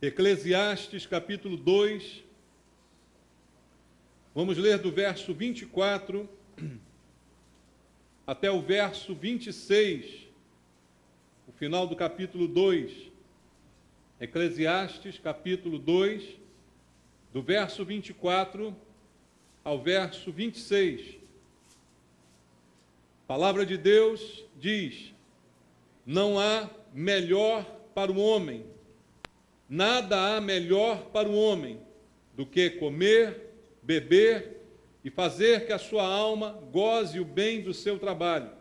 Eclesiastes capítulo 2, vamos ler do verso 24 até o verso 26, o final do capítulo 2. Eclesiastes capítulo 2, do verso 24 ao verso 26. A palavra de Deus diz: não há melhor para o homem, nada há melhor para o homem do que comer, beber e fazer que a sua alma goze o bem do seu trabalho.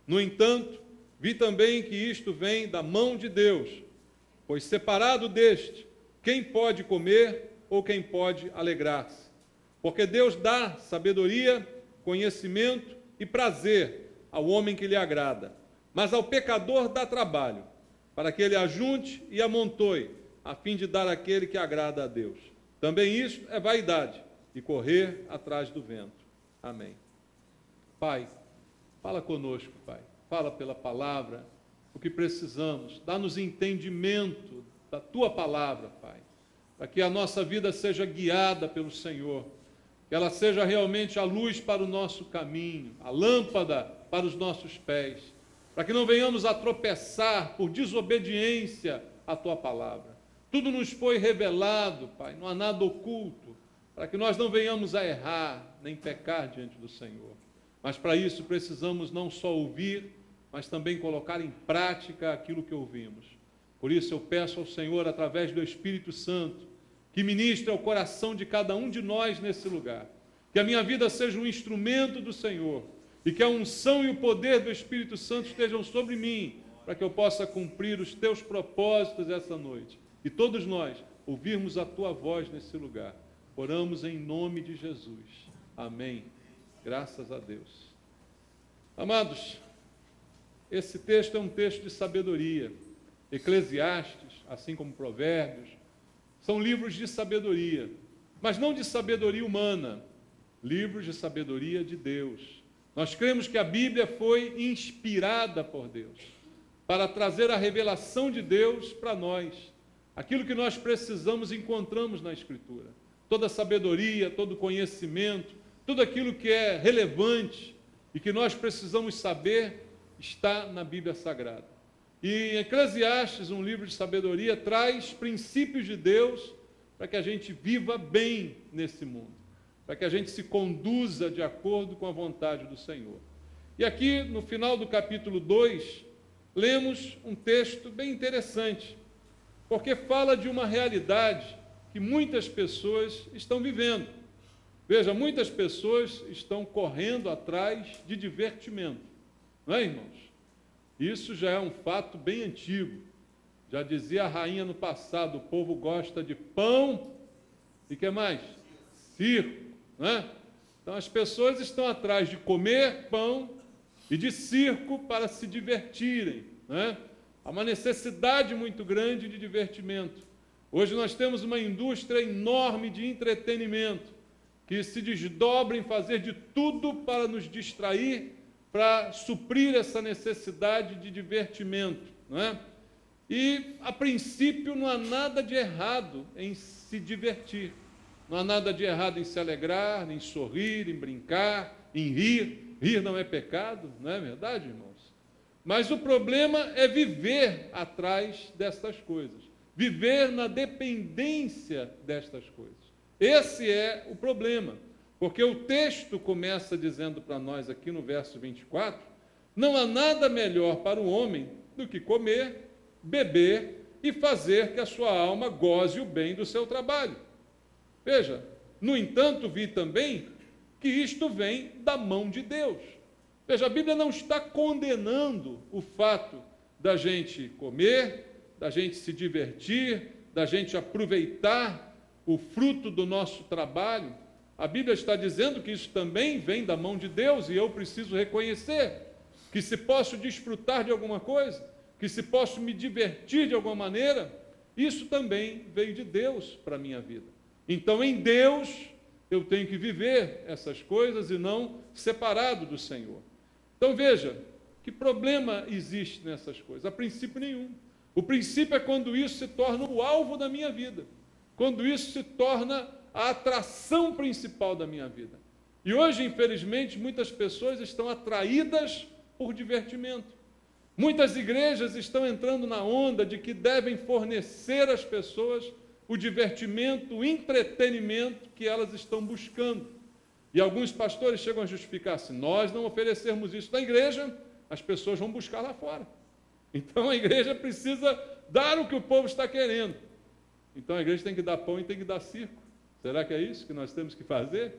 No entanto, vi também que isto vem da mão de Deus, pois separado deste, quem pode comer ou quem pode alegrar-se? Porque Deus dá sabedoria, conhecimento e prazer ao homem que lhe agrada, mas ao pecador dá trabalho, para que ele ajunte e amontoe, a fim de dar àquele que agrada a Deus. Também isto é vaidade, e correr atrás do vento. Amém. Pai, fala conosco, Pai. Fala pela palavra o que precisamos. Dá-nos entendimento da Tua palavra, Pai, para que a nossa vida seja guiada pelo Senhor, que ela seja realmente a luz para o nosso caminho, a lâmpada para os nossos pés, para que não venhamos a tropeçar por desobediência à Tua palavra. Tudo nos foi revelado, Pai, não há nada oculto, para que nós não venhamos a errar, nem pecar diante do Senhor. Mas para isso precisamos não só ouvir, mas também colocar em prática aquilo que ouvimos. Por isso eu peço ao Senhor, através do Espírito Santo, que ministre ao coração de cada um de nós nesse lugar, que a minha vida seja um instrumento do Senhor, e que a unção e o poder do Espírito Santo estejam sobre mim, para que eu possa cumprir os Teus propósitos essa noite. E todos nós ouvirmos a Tua voz nesse lugar. Oramos em nome de Jesus. Amém. Graças a Deus. Amados, esse texto é um texto de sabedoria. Eclesiastes, assim como Provérbios, são livros de sabedoria, mas não de sabedoria humana, livros de sabedoria de Deus. Nós cremos que a Bíblia foi inspirada por Deus para trazer a revelação de Deus para nós. Aquilo que nós precisamos encontramos na Escritura. Toda sabedoria, todo conhecimento, tudo aquilo que é relevante e que nós precisamos saber está na Bíblia Sagrada. E Eclesiastes, um livro de sabedoria, traz princípios de Deus para que a gente viva bem nesse mundo, para que a gente se conduza de acordo com a vontade do Senhor. E aqui, no final do capítulo 2, lemos um texto bem interessante, porque fala de uma realidade que muitas pessoas estão vivendo. Veja, muitas pessoas estão correndo atrás de divertimento. Não é, irmãos? Isso já é um fato bem antigo. Já dizia a rainha no passado, o povo gosta de pão e que mais? Circo. Não é? Então as pessoas estão atrás de comer pão e de circo para se divertirem. Não é? Há uma necessidade muito grande de divertimento. Hoje nós temos uma indústria enorme de entretenimento, que se desdobra em fazer de tudo para nos distrair, para suprir essa necessidade de divertimento, não é? E, a princípio, não há nada de errado em se divertir, não há nada de errado em se alegrar, em sorrir, em brincar, em rir. Rir não é pecado, não é verdade, irmãos? Mas o problema é viver atrás destas coisas. Viver na dependência destas coisas. Esse é o problema, porque o texto começa dizendo para nós aqui no verso 24, não há nada melhor para o homem do que comer, beber e fazer que a sua alma goze o bem do seu trabalho. Veja, no entanto, vi também que isto vem da mão de Deus. Veja, a Bíblia não está condenando o fato da gente comer, da gente se divertir, da gente aproveitar o fruto do nosso trabalho. A Bíblia está dizendo que isso também vem da mão de Deus e eu preciso reconhecer que se posso desfrutar de alguma coisa, que se posso me divertir de alguma maneira, isso também veio de Deus para a minha vida. Então, em Deus, eu tenho que viver essas coisas e não separado do Senhor. Então, veja, que problema existe nessas coisas? A princípio nenhum. O princípio é quando isso se torna o alvo da minha vida, quando isso se torna a atração principal da minha vida. E hoje, infelizmente, muitas pessoas estão atraídas por divertimento. Muitas igrejas estão entrando na onda de que devem fornecer às pessoas o divertimento, o entretenimento que elas estão buscando. E alguns pastores chegam a justificar: se nós não oferecermos isso na igreja, as pessoas vão buscar lá fora. Então a igreja precisa dar o que o povo está querendo. Então a igreja tem que dar pão e tem que dar circo. Será que é isso que nós temos que fazer?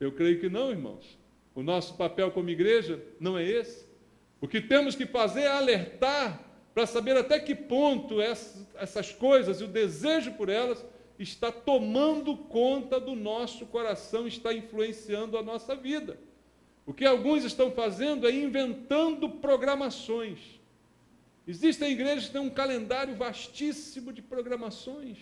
Eu creio que não, irmãos. O nosso papel como igreja não é esse. O que temos que fazer é alertar para saber até que ponto essas coisas e o desejo por elas está tomando conta do nosso coração, está influenciando a nossa vida. O que alguns estão fazendo é inventando programações. Existem igrejas que têm um calendário vastíssimo de programações,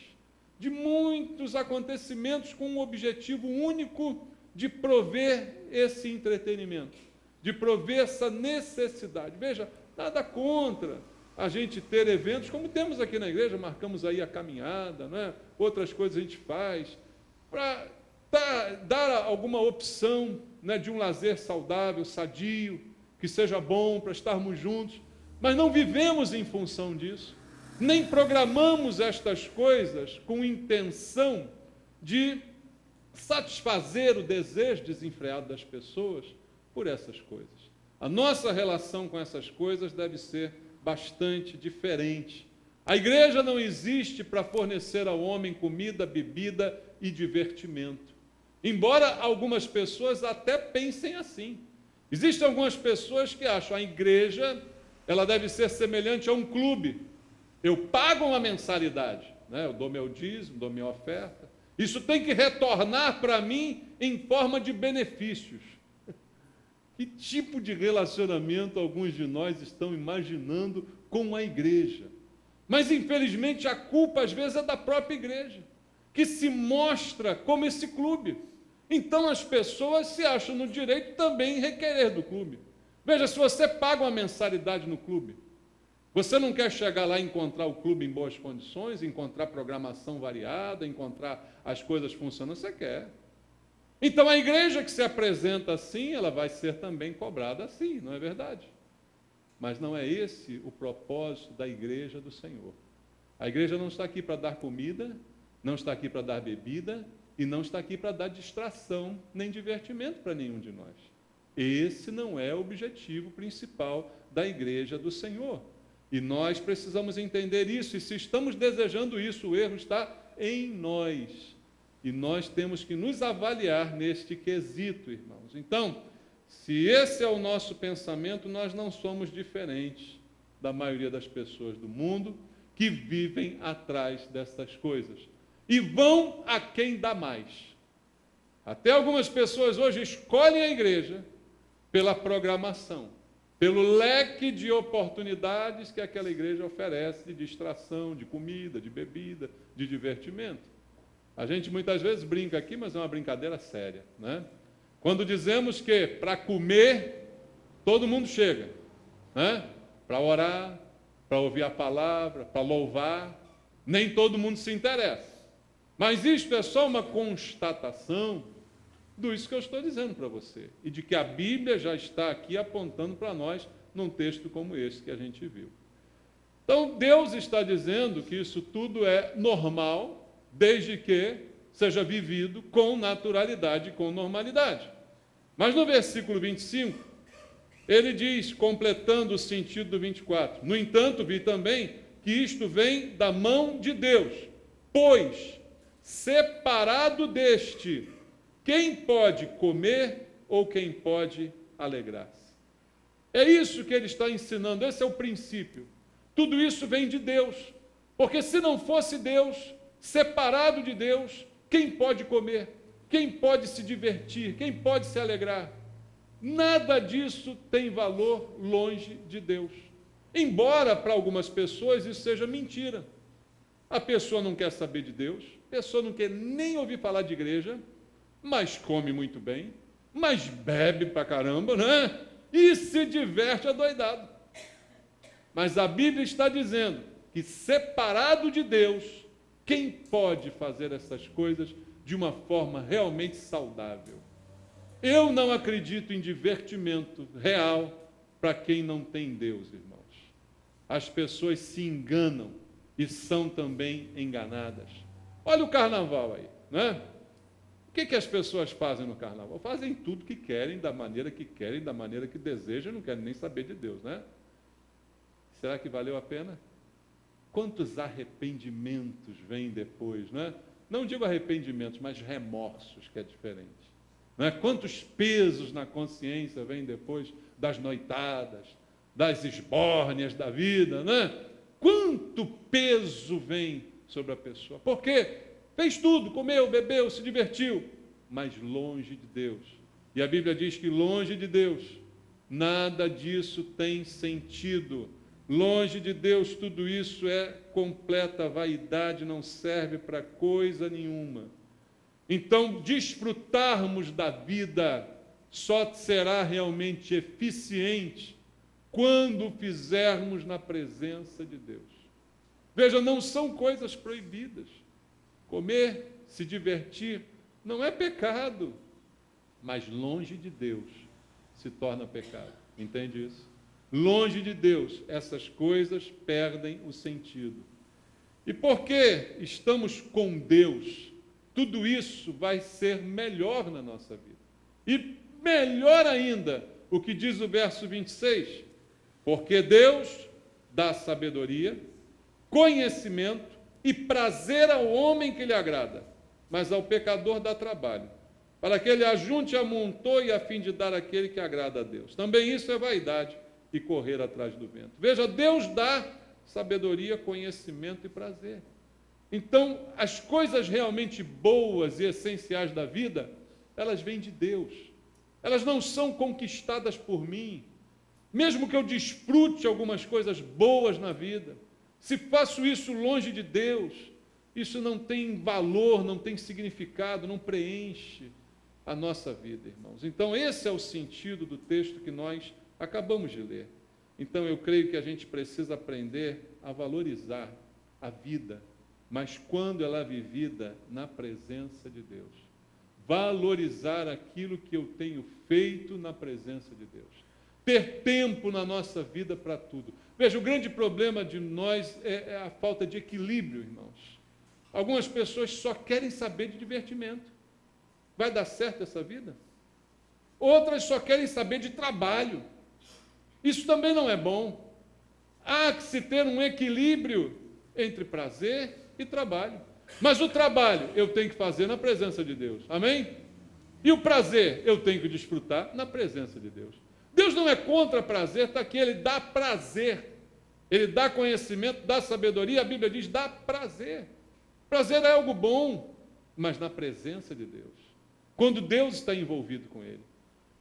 de muitos acontecimentos com um objetivo único de prover esse entretenimento, de prover essa necessidade. Veja, nada contra a gente ter eventos, como temos aqui na igreja, marcamos aí a caminhada, né? Outras coisas a gente faz, para dar alguma opção, né, de um lazer saudável, sadio, que seja bom para estarmos juntos, mas não vivemos em função disso, nem programamos estas coisas com intenção de satisfazer o desejo desenfreado das pessoas por essas coisas. A nossa relação com essas coisas deve ser bastante diferente. A igreja não existe para fornecer ao homem comida, bebida e divertimento. Embora algumas pessoas até pensem assim. Existem algumas pessoas que acham a igreja, ela deve ser semelhante a um clube. Eu pago uma mensalidade, né? Eu dou meu dízimo, dou minha oferta. Isso tem que retornar para mim em forma de benefícios. Que tipo de relacionamento alguns de nós estão imaginando com a igreja? Mas, infelizmente, a culpa, às vezes, é da própria igreja, que se mostra como esse clube. Então, as pessoas se acham no direito também em requerer do clube. Veja, se você paga uma mensalidade no clube, você não quer chegar lá e encontrar o clube em boas condições, encontrar programação variada, encontrar as coisas funcionando, você quer. Então, a igreja que se apresenta assim, ela vai ser também cobrada assim, não é verdade? Mas não é esse o propósito da igreja do Senhor. A igreja não está aqui para dar comida, não está aqui para dar bebida, e não está aqui para dar distração, nem divertimento para nenhum de nós. Esse não é o objetivo principal da igreja do Senhor. E nós precisamos entender isso, e se estamos desejando isso, o erro está em nós. E nós temos que nos avaliar neste quesito, irmãos. Então, se esse é o nosso pensamento, nós não somos diferentes da maioria das pessoas do mundo que vivem atrás dessas coisas. E vão a quem dá mais. Até algumas pessoas hoje escolhem a igreja pela programação, pelo leque de oportunidades que aquela igreja oferece de distração, de comida, de bebida, de divertimento. A gente muitas vezes brinca aqui, mas é uma brincadeira séria, né? Quando dizemos que para comer, todo mundo chega, né? Para orar, para ouvir a palavra, para louvar, nem todo mundo se interessa. Mas isto é só uma constatação disso que eu estou dizendo para você, e de que a Bíblia já está aqui apontando para nós num texto como esse que a gente viu. Então, Deus está dizendo que isso tudo é normal, desde que seja vivido com naturalidade, com normalidade. Mas no versículo 25, ele diz, completando o sentido do 24, no entanto, vi também que isto vem da mão de Deus, pois, separado deste, quem pode comer ou quem pode alegrar-se? É isso que ele está ensinando, esse é o princípio. Tudo isso vem de Deus, porque se não fosse Deus, separado de Deus, quem pode comer? Quem pode se divertir? Quem pode se alegrar? Nada disso tem valor longe de Deus. Embora para algumas pessoas isso seja mentira. A pessoa não quer saber de Deus, a pessoa não quer nem ouvir falar de igreja, mas come muito bem, mas bebe pra caramba, né? E se diverte adoidado. Mas a Bíblia está dizendo que, separado de Deus, quem pode fazer essas coisas de uma forma realmente saudável? Eu não acredito em divertimento real para quem não tem Deus, irmãos. As pessoas se enganam e são também enganadas. Olha o carnaval aí, né? O que as pessoas fazem no carnaval? Fazem tudo que querem, da maneira que desejam, não querem nem saber de Deus, né? Será que valeu a pena? Quantos arrependimentos vêm depois, né? Não digo arrependimentos, mas remorsos, que é diferente. Né? Quantos pesos na consciência vêm depois das noitadas, das esbórnias da vida, né? Quanto peso vem sobre a pessoa? Porque fez tudo, comeu, bebeu, se divertiu, mas longe de Deus. E a Bíblia diz que longe de Deus, nada disso tem sentido. Longe de Deus, tudo isso é completa vaidade, não serve para coisa nenhuma. Então, desfrutarmos da vida só será realmente eficiente quando fizermos na presença de Deus. Veja, não são coisas proibidas. Comer, se divertir, não é pecado, mas longe de Deus se torna pecado. Entende isso? Longe de Deus, essas coisas perdem o sentido. E porque estamos com Deus, tudo isso vai ser melhor na nossa vida. E melhor ainda, o que diz o verso 26, porque Deus dá sabedoria, conhecimento e prazer ao homem que lhe agrada, mas ao pecador dá trabalho, para que ele ajunte e amontoe a fim de dar àquele que agrada a Deus. Também isso é vaidade e correr atrás do vento. Veja, Deus dá sabedoria, conhecimento e prazer. Então, as coisas realmente boas e essenciais da vida, elas vêm de Deus. Elas não são conquistadas por mim. Mesmo que eu desfrute algumas coisas boas na vida, se faço isso longe de Deus, isso não tem valor, não tem significado, não preenche a nossa vida, irmãos. Então, esse é o sentido do texto que nós acabamos de ler. Então, eu creio que a gente precisa aprender a valorizar a vida, mas quando ela é vivida na presença de Deus. Valorizar aquilo que eu tenho feito na presença de Deus. Ter tempo na nossa vida para tudo. Veja, o grande problema de nós é a falta de equilíbrio, irmãos. Algumas pessoas só querem saber de divertimento. Vai dar certo essa vida? Outras só querem saber de trabalho. Isso também não é bom. Há que se ter um equilíbrio entre prazer e trabalho. Mas o trabalho eu tenho que fazer na presença de Deus. Amém? E o prazer eu tenho que desfrutar na presença de Deus. Deus não é contra prazer, está aqui, Ele dá prazer. Ele dá conhecimento, dá sabedoria, a Bíblia diz, dá prazer. Prazer é algo bom, mas na presença de Deus. Quando Deus está envolvido com ele.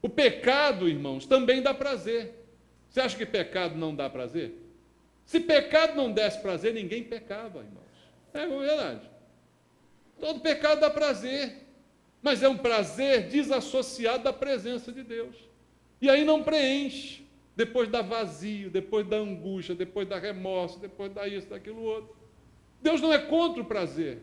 O pecado, irmãos, também dá prazer. Você acha que pecado não dá prazer? Se pecado não desse prazer, ninguém pecava, irmãos. É verdade. Todo pecado dá prazer, mas é um prazer desassociado da presença de Deus. E aí não preenche. Depois dá vazio, depois da angústia, depois dá remorso, depois dá isso, daquilo outro. Deus não é contra o prazer.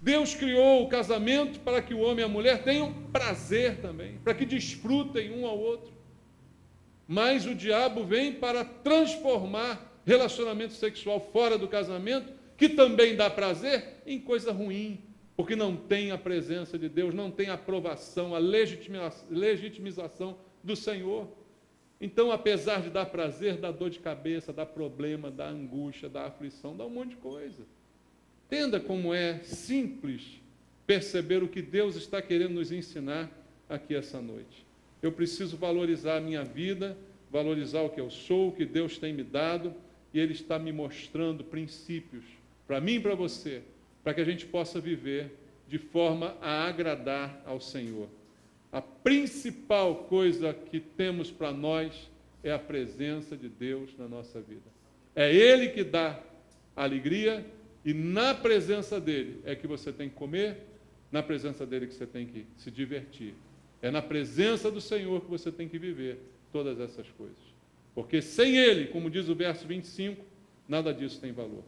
Deus criou o casamento para que o homem e a mulher tenham prazer também, para que desfrutem um ao outro. Mas o diabo vem para transformar relacionamento sexual fora do casamento, que também dá prazer, em coisa ruim, porque não tem a presença de Deus, não tem a aprovação, a legitimização do Senhor. Então, apesar de dar prazer, dá dor de cabeça, dá problema, dá angústia, dá aflição, dá um monte de coisa. Entenda como é simples perceber o que Deus está querendo nos ensinar aqui essa noite. Eu preciso valorizar a minha vida, valorizar o que eu sou, o que Deus tem me dado, e Ele está me mostrando princípios, para mim e para você, para que a gente possa viver de forma a agradar ao Senhor. A principal coisa que temos para nós é a presença de Deus na nossa vida. É Ele que dá alegria, e na presença dEle é que você tem que comer, na presença dEle que você tem que se divertir. É na presença do Senhor que você tem que viver todas essas coisas. Porque sem Ele, como diz o verso 25, nada disso tem valor.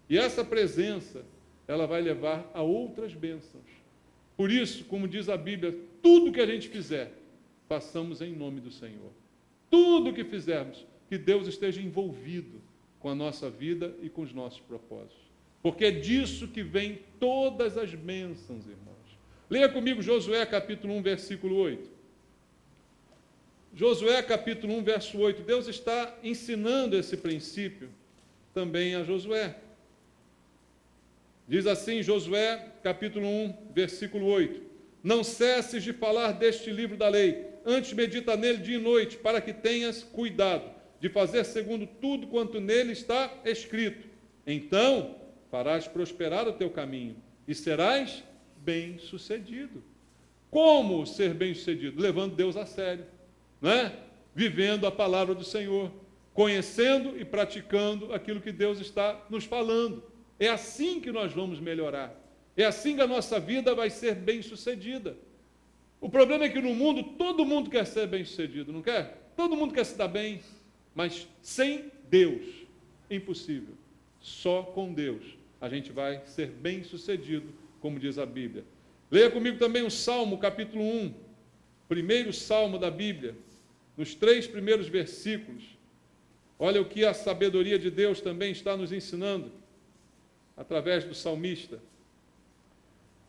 E essa presença, ela vai levar a outras bênçãos. Por isso, como diz a Bíblia, tudo que a gente fizer, façamos em nome do Senhor. Tudo que fizermos, que Deus esteja envolvido com a nossa vida e com os nossos propósitos. Porque é disso que vem todas as bênçãos, irmãos. Leia comigo Josué capítulo 1, versículo 8. Josué capítulo 1, verso 8. Deus está ensinando esse princípio também a Josué. Diz assim, Josué capítulo 1, versículo 8. Não cesses de falar deste livro da lei, antes medita nele dia e noite, para que tenhas cuidado de fazer segundo tudo quanto nele está escrito. Então farás prosperar o teu caminho e serás bem-sucedido. Como ser bem-sucedido? Levando Deus a sério, não é? Vivendo a palavra do Senhor, conhecendo e praticando aquilo que Deus está nos falando. É assim que nós vamos melhorar. É assim que a nossa vida vai ser bem-sucedida. O problema é que no mundo, todo mundo quer ser bem-sucedido, não quer? Todo mundo quer se dar bem, mas sem Deus, impossível. Só com Deus a gente vai ser bem-sucedido, como diz a Bíblia. Leia comigo também o Salmo, capítulo 1, primeiro Salmo da Bíblia, nos 3 primeiros versículos. Olha o que a sabedoria de Deus também está nos ensinando, através do salmista.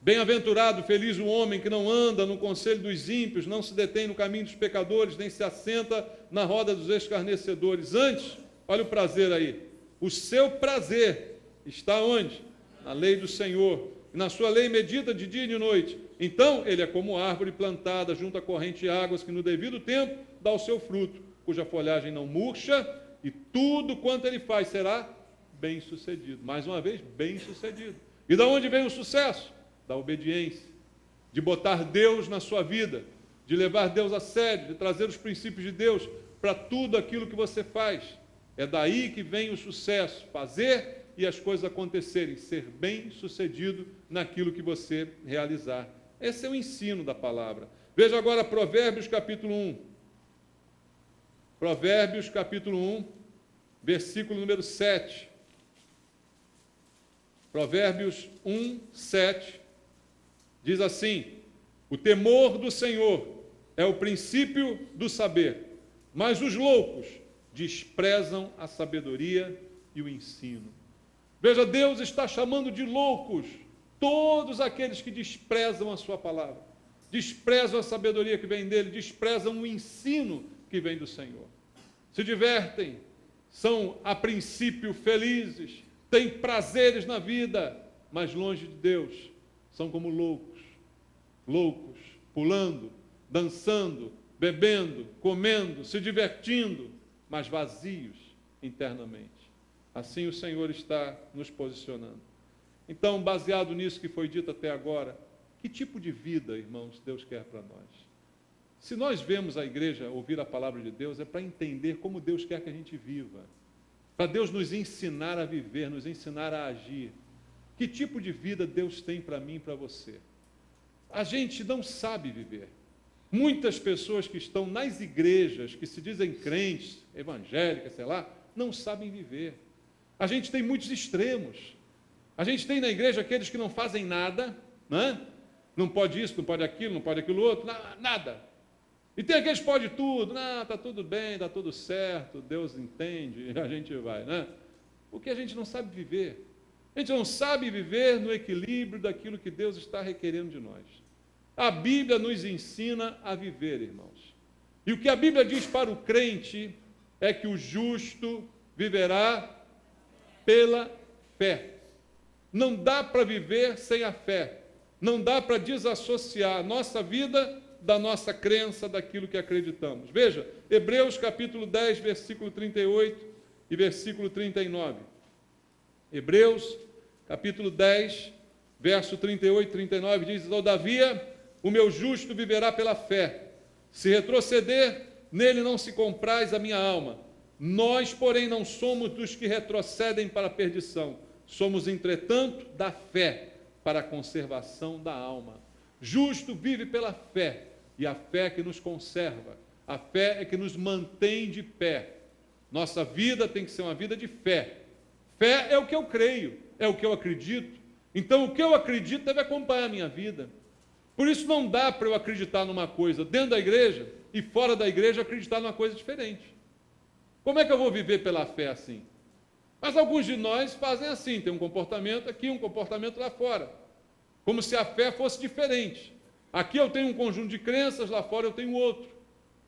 Bem-aventurado, feliz o homem que não anda no conselho dos ímpios, não se detém no caminho dos pecadores, nem se assenta na roda dos escarnecedores. Antes, olha o prazer aí, o seu prazer está onde? Na lei do Senhor. E na sua lei medita de dia e de noite. Então, ele é como árvore plantada junto à corrente de águas, que no devido tempo dá o seu fruto, cuja folhagem não murcha, e tudo quanto ele faz será bem-sucedido. Mais uma vez, bem-sucedido. E da onde vem o sucesso? Da obediência, de botar Deus na sua vida, de levar Deus a sério, de trazer os princípios de Deus para tudo aquilo que você faz. É daí que vem o sucesso, fazer e as coisas acontecerem, ser bem-sucedido naquilo que você realizar. Esse é o ensino da palavra. Veja agora Provérbios capítulo 1. Provérbios capítulo 1, versículo número 7. Provérbios 1, 7. Diz assim: o temor do Senhor é o princípio do saber, mas os loucos desprezam a sabedoria e o ensino. Veja, Deus está chamando de loucos todos aqueles que desprezam a sua palavra, desprezam a sabedoria que vem dele, desprezam o ensino que vem do Senhor. Se divertem, são a princípio felizes, têm prazeres na vida, mas longe de Deus, são como loucos, pulando, dançando, bebendo, comendo, se divertindo, mas vazios internamente. Assim o Senhor está nos posicionando. Então, baseado nisso que foi dito até agora, que tipo de vida, irmãos, Deus quer para nós? Se nós vemos a igreja ouvir a palavra de Deus, é para entender como Deus quer que a gente viva. Para Deus nos ensinar a viver, nos ensinar a agir. Que tipo de vida Deus tem para mim e para você? A gente não sabe viver. Muitas pessoas que estão nas igrejas, que se dizem crentes, evangélicas, sei lá, não sabem viver. A gente tem muitos extremos. A gente tem na igreja aqueles que não fazem nada, né? Não pode isso, não pode aquilo outro, nada. E tem aqueles que podem tudo, está tudo bem, está tudo certo, Deus entende, e a gente vai, né? Porque a gente não sabe viver. A gente não sabe viver no equilíbrio daquilo que Deus está requerendo de nós. A Bíblia nos ensina a viver, irmãos. E o que a Bíblia diz para o crente é que o justo viverá pela fé. Não dá para viver sem a fé. Não dá para desassociar a nossa vida da nossa crença, daquilo que acreditamos. Veja, Hebreus capítulo 10, versículo 38 e versículo 39. Hebreus capítulo 10, verso 38 e 39 diz: todavia, o meu justo viverá pela fé. Se retroceder, nele não se compraz a minha alma. Nós, porém, não somos dos que retrocedem para a perdição. Somos, entretanto, da fé para a conservação da alma. Justo vive pela fé, e a fé que nos conserva, a fé é que nos mantém de pé. Nossa vida tem que ser uma vida de fé, Fé é o que eu creio, é o que eu acredito. Então, o que eu acredito deve acompanhar a minha vida. Por isso, não dá para eu acreditar numa coisa dentro da igreja e fora da igreja acreditar numa coisa diferente. Como é que eu vou viver pela fé assim? Mas alguns de nós fazem assim, tem um comportamento aqui, um comportamento lá fora. Como se a fé fosse diferente. Aqui eu tenho um conjunto de crenças, lá fora eu tenho outro.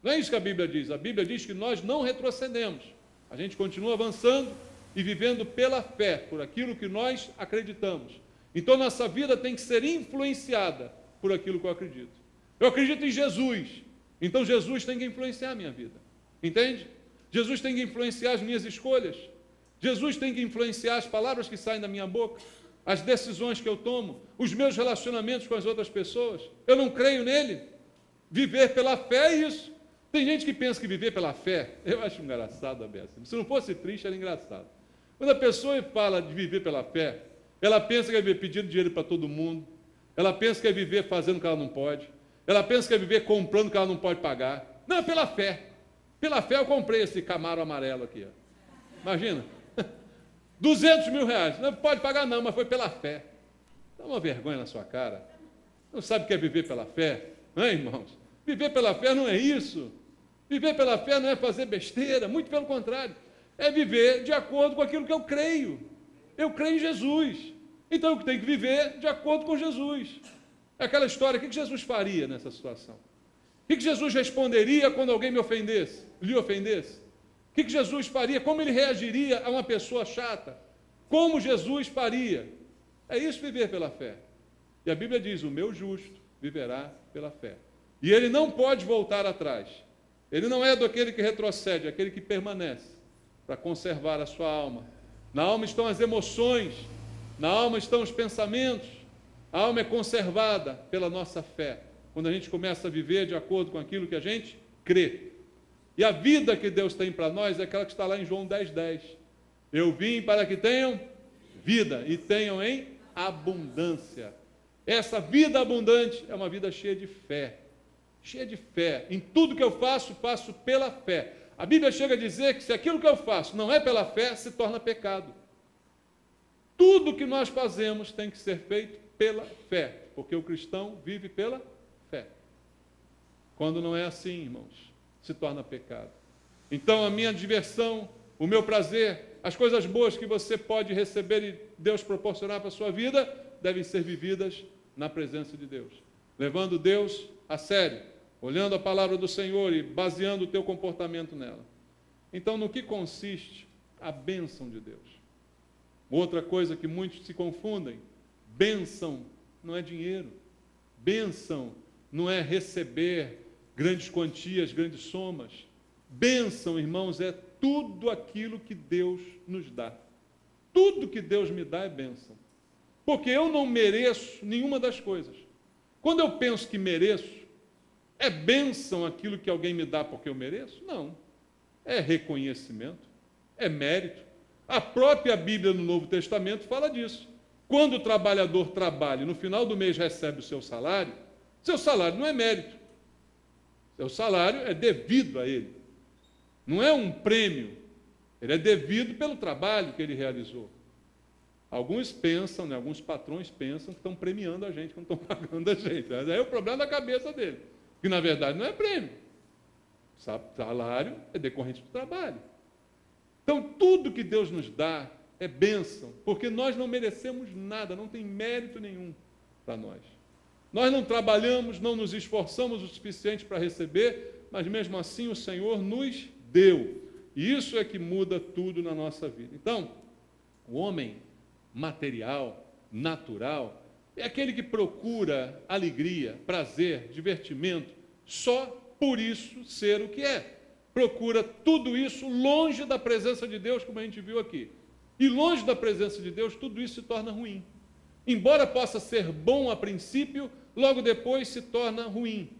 Não é isso que a Bíblia diz. A Bíblia diz que nós não retrocedemos. A gente continua avançando e vivendo pela fé, por aquilo que nós acreditamos. Então nossa vida tem que ser influenciada por aquilo que eu acredito. Eu acredito em Jesus, então Jesus tem que influenciar a minha vida. Entende? Jesus tem que influenciar as minhas escolhas. Jesus tem que influenciar as palavras que saem da minha boca, as decisões que eu tomo, os meus relacionamentos com as outras pessoas. Eu não creio nele. Viver pela fé é isso. Tem gente que pensa que viver pela fé, eu acho engraçado, Abessa. Se não fosse triste, era engraçado. Quando a pessoa fala de viver pela fé, ela pensa que é viver pedindo dinheiro para todo mundo, ela pensa que é viver fazendo o que ela não pode, ela pensa que é viver comprando o que ela não pode pagar. Não, é pela fé. Pela fé eu comprei esse Camaro amarelo aqui. Ó. Imagina. 200 mil reais. Não pode pagar não, mas foi pela fé. Dá uma vergonha na sua cara. Não sabe o que é viver pela fé? Não é, irmãos? Viver pela fé não é isso. Viver pela fé não é fazer besteira, muito pelo contrário. É viver de acordo com aquilo que eu creio. Eu creio em Jesus. Então eu tenho que viver de acordo com Jesus. É aquela história, o que Jesus faria nessa situação? O que Jesus responderia quando alguém me ofendesse, lhe ofendesse? O que Jesus faria? Como ele reagiria a uma pessoa chata? Como Jesus faria? É isso viver pela fé. E a Bíblia diz, o meu justo viverá pela fé. E ele não pode voltar atrás. Ele não é daquele que retrocede, é aquele que permanece para conservar a sua alma. Na alma estão as emoções, na alma estão os pensamentos. A alma é conservada pela nossa fé, quando a gente começa a viver de acordo com aquilo que a gente crê. E a vida que Deus tem para nós é aquela que está lá em João 10:10. Eu vim para que tenham vida e tenham em abundância. Essa vida abundante é uma vida cheia de fé. Cheia de fé. Em tudo que eu faço, faço pela fé. A Bíblia chega a dizer que se aquilo que eu faço não é pela fé, se torna pecado. Tudo que nós fazemos tem que ser feito pela fé, porque o cristão vive pela fé. Quando não é assim, irmãos, se torna pecado. Então a minha diversão, o meu prazer, as coisas boas que você pode receber e Deus proporcionar para a sua vida, devem ser vividas na presença de Deus, levando Deus a sério, olhando a palavra do Senhor e baseando o teu comportamento nela. Então, no que consiste a bênção de Deus? Outra coisa que muitos se confundem, bênção não é dinheiro, bênção não é receber grandes quantias, grandes somas. Bênção, irmãos, é tudo aquilo que Deus nos dá. Tudo que Deus me dá é bênção. Porque eu não mereço nenhuma das coisas. Quando eu penso que mereço, é bênção aquilo que alguém me dá porque eu mereço? Não. É reconhecimento, é mérito. A própria Bíblia no Novo Testamento fala disso. Quando o trabalhador trabalha e no final do mês recebe o seu salário não é mérito. Seu salário é devido a ele. Não é um prêmio. Ele é devido pelo trabalho que ele realizou. Alguns pensam, né, alguns patrões pensam que estão premiando a gente quando estão pagando a gente. Mas aí é o problema da cabeça dele. Que na verdade não é prêmio. Salário é decorrente do trabalho. Então tudo que Deus nos dá é bênção, porque nós não merecemos nada, não tem mérito nenhum para nós. Nós não trabalhamos, não nos esforçamos o suficiente para receber, mas mesmo assim o Senhor nos deu. E isso é que muda tudo na nossa vida. Então, o homem material, natural, é aquele que procura alegria, prazer, divertimento, só por isso ser o que é. Procura tudo isso longe da presença de Deus, como a gente viu aqui. E longe da presença de Deus, tudo isso se torna ruim. Embora possa ser bom a princípio, logo depois se torna ruim.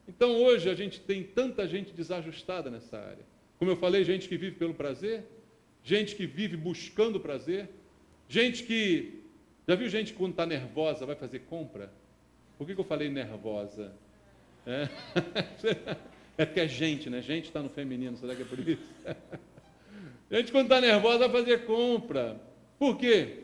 Então hoje a gente tem tanta gente desajustada nessa área. Como eu falei, gente que vive pelo prazer, gente que vive buscando prazer, gente que... Já viu gente que quando está nervosa vai fazer compra? Por que eu falei nervosa? É porque é gente, né? Gente está no feminino, será que é por isso? Gente quando está nervosa vai fazer compra. Por quê?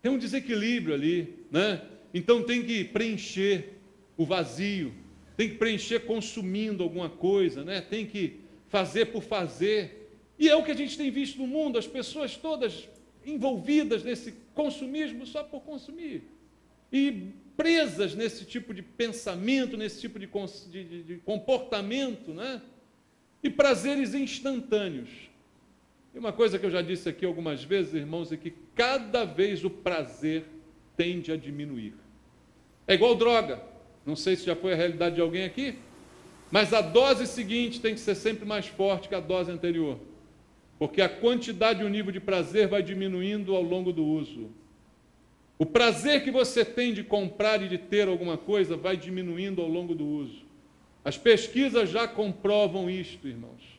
Tem um desequilíbrio ali, né? Então tem que preencher o vazio, tem que preencher consumindo alguma coisa, né? Tem que fazer por fazer. E é o que a gente tem visto no mundo, as pessoas todas envolvidas nesse consumismo só por consumir. E presas nesse tipo de pensamento, nesse tipo de comportamento, né? E prazeres instantâneos. E uma coisa que eu já disse aqui algumas vezes, irmãos, é que cada vez o prazer tende a diminuir. É igual droga. Não sei se já foi a realidade de alguém aqui, mas a dose seguinte tem que ser sempre mais forte que a dose anterior. Porque a quantidade e o nível de prazer vai diminuindo ao longo do uso. O prazer que você tem de comprar e de ter alguma coisa vai diminuindo ao longo do uso. As pesquisas já comprovam isto, irmãos.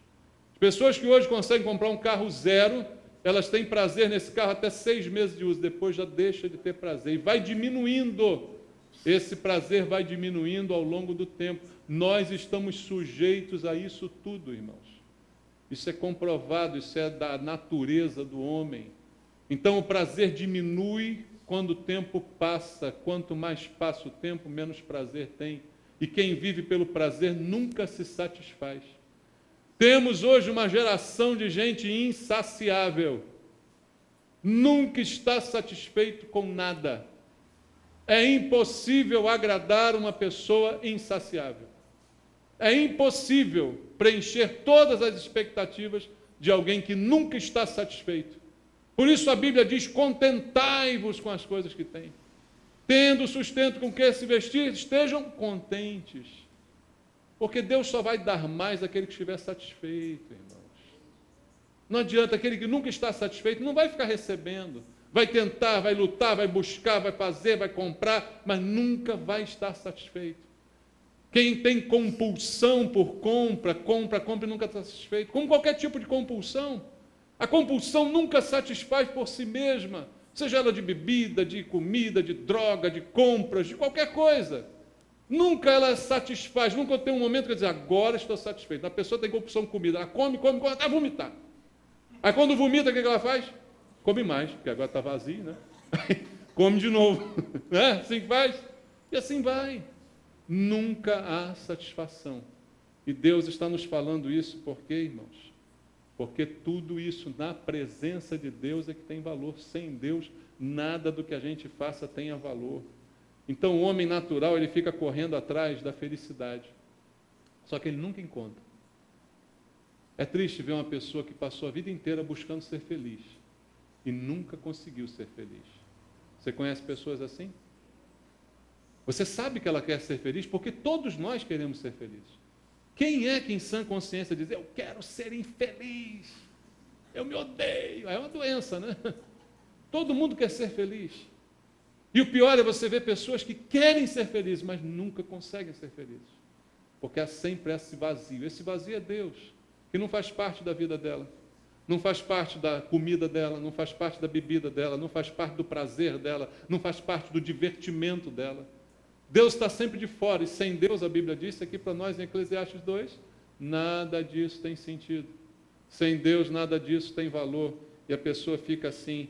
As pessoas que hoje conseguem comprar um carro zero, elas têm prazer nesse carro até 6 meses de uso, depois já deixa de ter prazer. E vai diminuindo, esse prazer vai diminuindo ao longo do tempo. Nós estamos sujeitos a isso tudo, irmãos. Isso é comprovado, isso é da natureza do homem. Então o prazer diminui quando o tempo passa. Quanto mais passa o tempo, menos prazer tem. E quem vive pelo prazer nunca se satisfaz. Temos hoje uma geração de gente insaciável. Nunca está satisfeito com nada. É impossível agradar uma pessoa insaciável. É impossível preencher todas as expectativas de alguém que nunca está satisfeito. Por isso a Bíblia diz: contentai-vos com as coisas que tem. Tendo sustento com que se vestir, estejam contentes. Porque Deus só vai dar mais àquele que estiver satisfeito, irmãos. Não adianta, aquele que nunca está satisfeito não vai ficar recebendo. Vai tentar, vai lutar, vai buscar, vai fazer, vai comprar, mas nunca vai estar satisfeito. Quem tem compulsão por compra e nunca está satisfeito. Como qualquer tipo de compulsão. A compulsão nunca satisfaz por si mesma, seja ela de bebida, de comida, de droga, de compras, de qualquer coisa. Nunca ela satisfaz, nunca tem um momento que ela diz: agora estou satisfeito. A pessoa tem compulsão com comida, ela come, até vomitar. Aí quando vomita, o que ela faz? Come mais, porque agora está vazio, né? Come de novo, né? Assim que faz, e assim vai. Nunca há satisfação. E Deus está nos falando isso, por quê, irmãos? Porque tudo isso na presença de Deus é que tem valor. Sem Deus, nada do que a gente faça tenha valor. Então o homem natural, ele fica correndo atrás da felicidade. Só que ele nunca encontra. É triste ver uma pessoa que passou a vida inteira buscando ser feliz e nunca conseguiu ser feliz. Você conhece pessoas assim? Você sabe que ela quer ser feliz porque todos nós queremos ser felizes. Quem é que em sã consciência diz: eu quero ser infeliz, eu me odeio? É uma doença, né? Todo mundo quer ser feliz. E o pior é você ver pessoas que querem ser felizes, mas nunca conseguem ser felizes. Porque há sempre esse vazio. Esse vazio é Deus, que não faz parte da vida dela. Não faz parte da comida dela, não faz parte da bebida dela, não faz parte do prazer dela, não faz parte do divertimento dela. Deus está sempre de fora, e sem Deus, a Bíblia disse aqui para nós em Eclesiastes 2, nada disso tem sentido. Sem Deus, nada disso tem valor, e a pessoa fica assim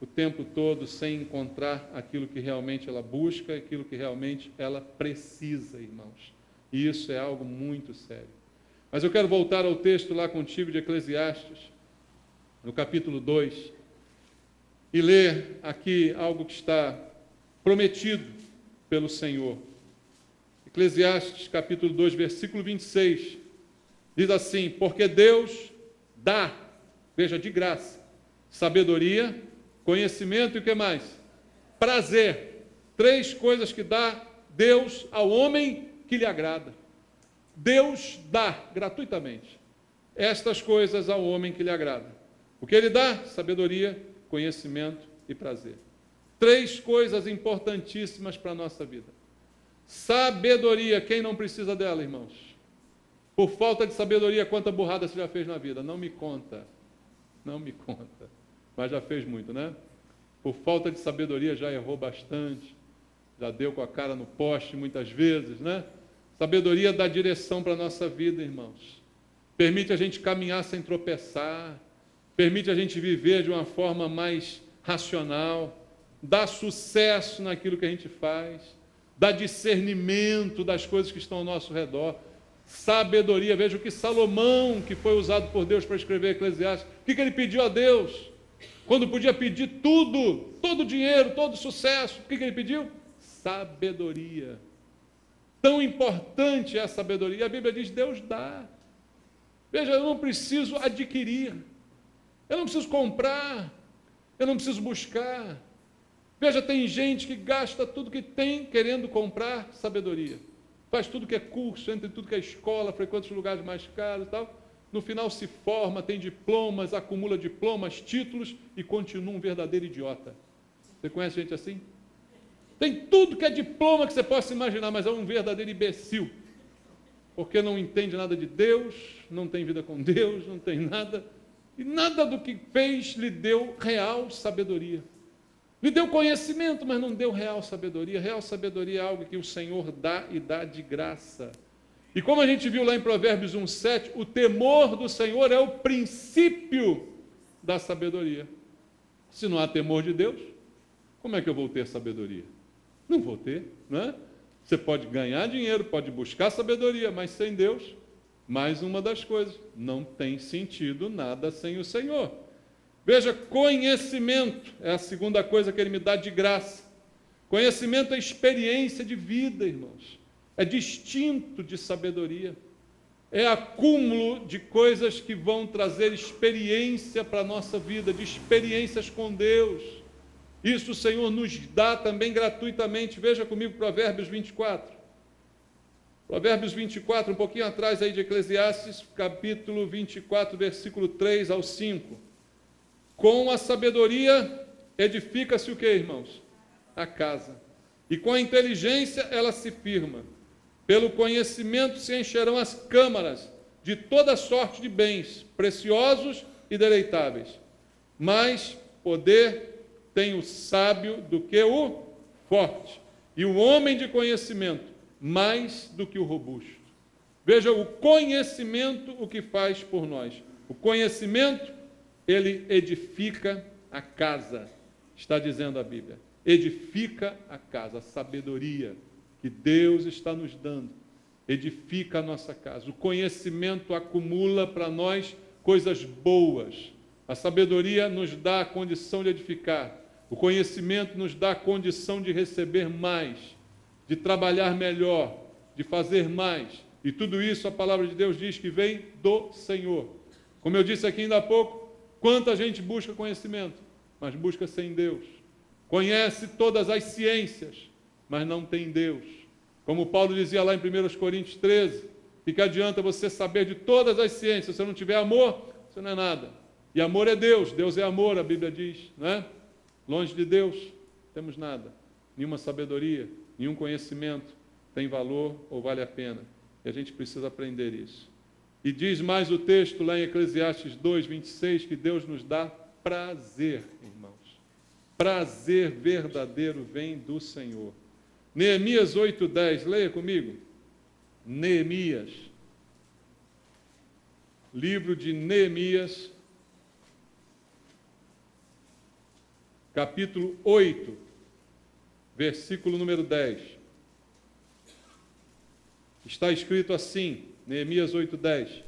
o tempo todo sem encontrar aquilo que realmente ela busca, aquilo que realmente ela precisa, irmãos. E isso é algo muito sério. Mas eu quero voltar ao texto lá contigo de Eclesiastes, no capítulo 2, e ler aqui algo que está prometido pelo Senhor. Eclesiastes capítulo 2, versículo 26, diz assim: porque Deus dá, veja, de graça, sabedoria, conhecimento e o que mais? Prazer. 3 coisas que dá Deus ao homem que lhe agrada. Deus dá gratuitamente estas coisas ao homem que lhe agrada. O que ele dá? Sabedoria, conhecimento e prazer. 3 coisas importantíssimas para a nossa vida. Sabedoria, quem não precisa dela, irmãos? Por falta de sabedoria, quanta burrada você já fez na vida? Não me conta. Não me conta. Mas já fez muito, né? Por falta de sabedoria já errou bastante. Já deu com a cara no poste muitas vezes, né? Sabedoria dá direção para a nossa vida, irmãos. Permite a gente caminhar sem tropeçar. Permite a gente viver de uma forma mais racional, dá sucesso naquilo que a gente faz, dá discernimento das coisas que estão ao nosso redor, sabedoria. Veja o que Salomão, que foi usado por Deus para escrever Eclesiastes, o que ele pediu a Deus? Quando podia pedir tudo, todo o dinheiro, todo o sucesso, o que ele pediu? Sabedoria. Tão importante é a sabedoria. E a Bíblia diz, Deus dá. Veja, eu não preciso adquirir, eu não preciso comprar, eu não preciso buscar. Veja, tem gente que gasta tudo que tem querendo comprar sabedoria. Faz tudo que é curso, entra em tudo que é escola, frequenta os lugares mais caros e tal. No final se forma, tem diplomas, acumula diplomas, títulos e continua um verdadeiro idiota. Você conhece gente assim? Tem tudo que é diploma que você possa imaginar, mas é um verdadeiro imbecil. Porque não entende nada de Deus, não tem vida com Deus, não tem nada. E nada do que fez lhe deu real sabedoria. Lhe deu conhecimento, mas não deu real sabedoria. Real sabedoria é algo que o Senhor dá e dá de graça. E como a gente viu lá em Provérbios 1,7, o temor do Senhor é o princípio da sabedoria. Se não há temor de Deus, como é que eu vou ter sabedoria? Não vou ter, não é? Você pode ganhar dinheiro, pode buscar sabedoria, mas sem Deus, mais uma das coisas, não tem sentido nada sem o Senhor. Veja, conhecimento é a segunda coisa que Ele me dá de graça. Conhecimento é experiência de vida, irmãos. É distinto de sabedoria. É acúmulo de coisas que vão trazer experiência para a nossa vida, de experiências com Deus. Isso o Senhor nos dá também gratuitamente. Veja comigo Provérbios 24. Provérbios 24, um pouquinho atrás aí de Eclesiastes, capítulo 24, versículo 3 ao 5. Com a sabedoria edifica-se o que, irmãos? A casa. E com a inteligência ela se firma. Pelo conhecimento se encherão as câmaras de toda sorte de bens, preciosos e deleitáveis. Mais poder tem o sábio do que o forte, e o homem de conhecimento mais do que o robusto. Veja o conhecimento o que faz por nós. O conhecimento, ele edifica a casa, está dizendo a Bíblia. Edifica a casa, a sabedoria que Deus está nos dando, edifica a nossa casa. O conhecimento acumula para nós coisas boas. A sabedoria nos dá a condição de edificar. O conhecimento nos dá a condição de receber mais, de trabalhar melhor, de fazer mais. E tudo isso a palavra de Deus diz que vem do Senhor. Como eu disse aqui ainda há pouco, quanta gente busca conhecimento, mas busca sem Deus. Conhece todas as ciências, mas não tem Deus. Como Paulo dizia lá em 1 Coríntios 13, que adianta você saber de todas as ciências, se você não tiver amor, você não é nada. E amor é Deus, Deus é amor, a Bíblia diz, não é? Longe de Deus, não temos nada, nenhuma sabedoria, nenhum conhecimento tem valor ou vale a pena. E a gente precisa aprender isso. E diz mais o texto lá em Eclesiastes 2, 26, que Deus nos dá prazer, irmãos. Prazer verdadeiro vem do Senhor. Neemias 8:10, leia comigo. Neemias. Livro de Neemias, capítulo 8, versículo número 10. Está escrito assim, Neemias 8:10.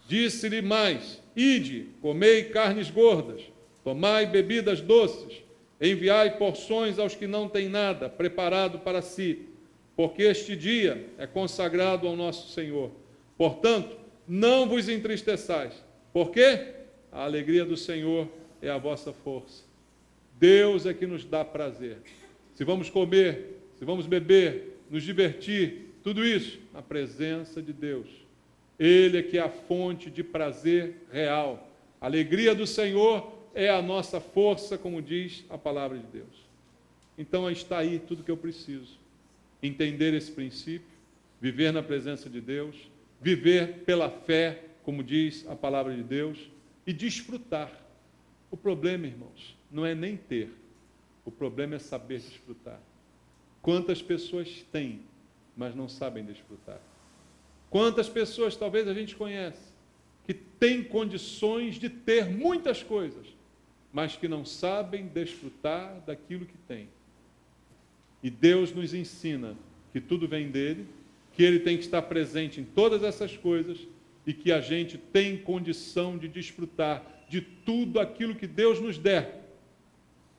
Disse-lhe mais: ide, comei carnes gordas, tomai bebidas doces, enviai porções aos que não têm nada preparado para si, porque este dia é consagrado ao nosso Senhor. Portanto, não vos entristeçais, porque a alegria do Senhor é a vossa força. Deus é que nos dá prazer. Se vamos comer, se vamos beber, nos divertir, tudo isso na presença de Deus. Ele é que é a fonte de prazer real. A alegria do Senhor é a nossa força, como diz a palavra de Deus. Então está aí tudo que eu preciso. Entender esse princípio, viver na presença de Deus, viver pela fé, como diz a palavra de Deus, e desfrutar. O problema, irmãos, não é nem ter. O problema é saber desfrutar. Quantas pessoas têm, mas não sabem desfrutar? Quantas pessoas, talvez a gente conhece, que têm condições de ter muitas coisas, mas que não sabem desfrutar daquilo que têm. E Deus nos ensina que tudo vem dele, que ele tem que estar presente em todas essas coisas e que a gente tem condição de desfrutar de tudo aquilo que Deus nos der.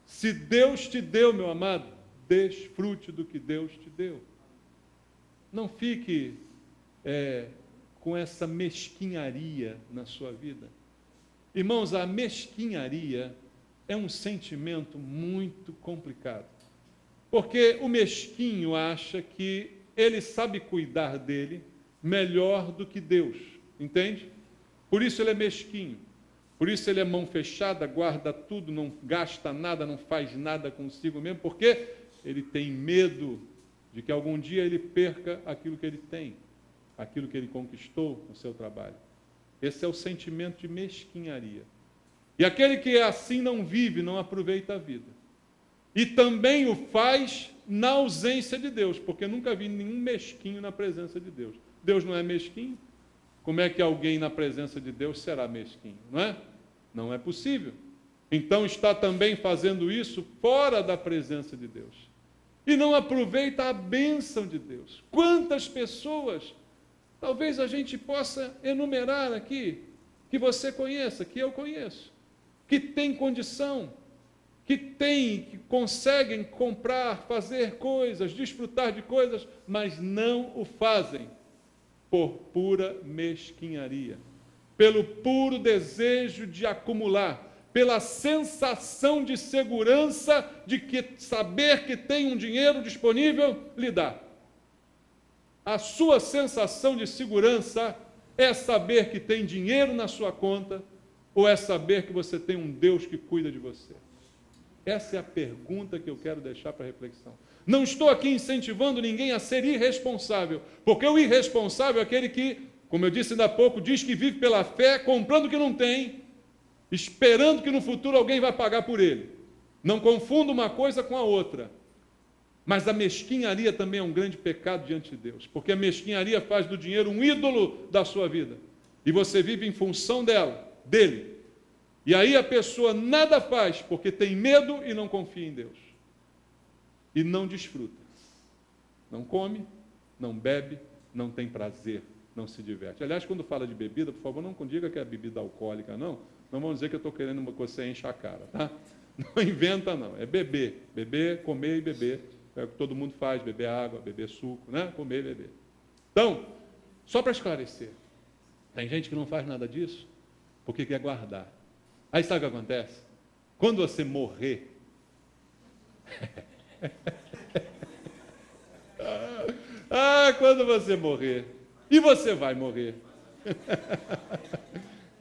Se Deus te deu, meu amado, desfrute do que Deus te deu. Não fique com essa mesquinharia na sua vida. Irmãos, a mesquinharia é um sentimento muito complicado. Porque o mesquinho acha que ele sabe cuidar dele melhor do que Deus, entende? Por isso ele é mesquinho. Por isso ele é mão fechada, guarda tudo, não gasta nada, não faz nada consigo mesmo, porque ele tem medo de que algum dia ele perca aquilo que ele tem, aquilo que ele conquistou no seu trabalho. Esse é o sentimento de mesquinharia. E aquele que é assim não vive, não aproveita a vida. E também o faz na ausência de Deus, porque nunca vi nenhum mesquinho na presença de Deus. Deus não é mesquinho? Como é que alguém na presença de Deus será mesquinho, não é? Não é possível. Então está também fazendo isso fora da presença de Deus. E não aproveita a bênção de Deus. Quantas pessoas, talvez a gente possa enumerar aqui, que você conheça, que eu conheço, que tem condição, que conseguem comprar, fazer coisas, desfrutar de coisas, mas não o fazem por pura mesquinharia, pelo puro desejo de acumular, pela sensação de segurança de que saber que tem um dinheiro disponível lhe dá. A sua sensação de segurança é saber que tem dinheiro na sua conta ou é saber que você tem um Deus que cuida de você? Essa é a pergunta que eu quero deixar para reflexão. Não estou aqui incentivando ninguém a ser irresponsável, porque o irresponsável é aquele que, como eu disse ainda há pouco, diz que vive pela fé, comprando o que não tem, esperando que no futuro alguém vai pagar por ele. Não confunda uma coisa com a outra. Mas a mesquinharia também é um grande pecado diante de Deus, porque a mesquinharia faz do dinheiro um ídolo da sua vida, e você vive em função dele. E aí a pessoa nada faz porque tem medo e não confia em Deus. E não desfruta. Não come, não bebe, não tem prazer, não se diverte. Aliás, quando fala de bebida, por favor, não diga que é bebida alcoólica, não. Não vamos dizer que eu estou querendo que você enche a cara, tá? Não inventa, não. É beber. Beber, comer e beber. É o que todo mundo faz, beber água, beber suco, né? Comer e beber. Então, só para esclarecer, tem gente que não faz nada disso porque quer guardar. Aí sabe o que acontece? Quando você morrer, quando você morrer, e você vai morrer,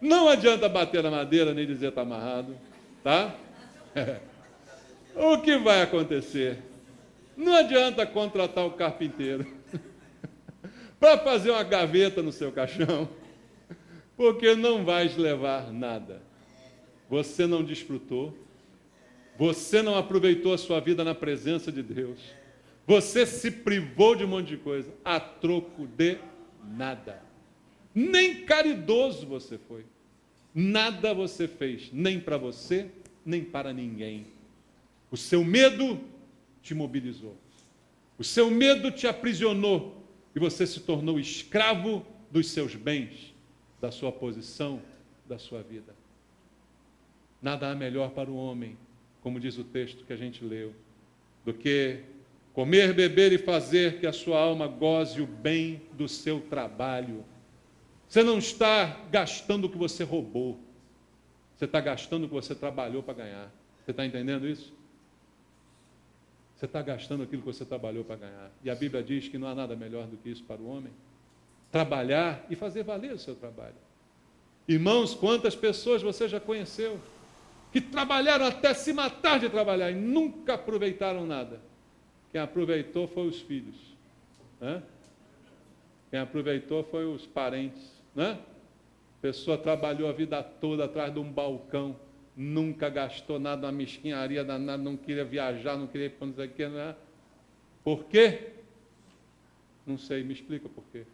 não adianta bater na madeira nem dizer está amarrado, tá? O que vai acontecer? Não adianta contratar o carpinteiro para fazer uma gaveta no seu caixão, porque não vais levar nada. Você não desfrutou, você não aproveitou a sua vida na presença de Deus, você se privou de um monte de coisa, a troco de nada. Nem caridoso você foi, nada você fez, nem para você, nem para ninguém. O seu medo te mobilizou, o seu medo te aprisionou, e você se tornou escravo dos seus bens, da sua posição, da sua vida. Nada há melhor para o homem, como diz o texto que a gente leu, do que comer, beber e fazer que a sua alma goze o bem do seu trabalho. Você não está gastando o que você roubou, você está gastando o que você trabalhou para ganhar. Você está entendendo isso? Você está gastando aquilo que você trabalhou para ganhar. E a Bíblia diz que não há nada melhor do que isso para o homem. Trabalhar e fazer valer o seu trabalho. Irmãos, quantas pessoas você já conheceu que trabalharam até se matar de trabalhar e nunca aproveitaram nada? Quem aproveitou foi os filhos, né? Quem aproveitou foi os parentes, né? A pessoa trabalhou a vida toda atrás de um balcão, nunca gastou nada, uma mesquinharia danada, não queria viajar, não queria ir para não sei o que, né? Por quê? Não sei, me explica por quê.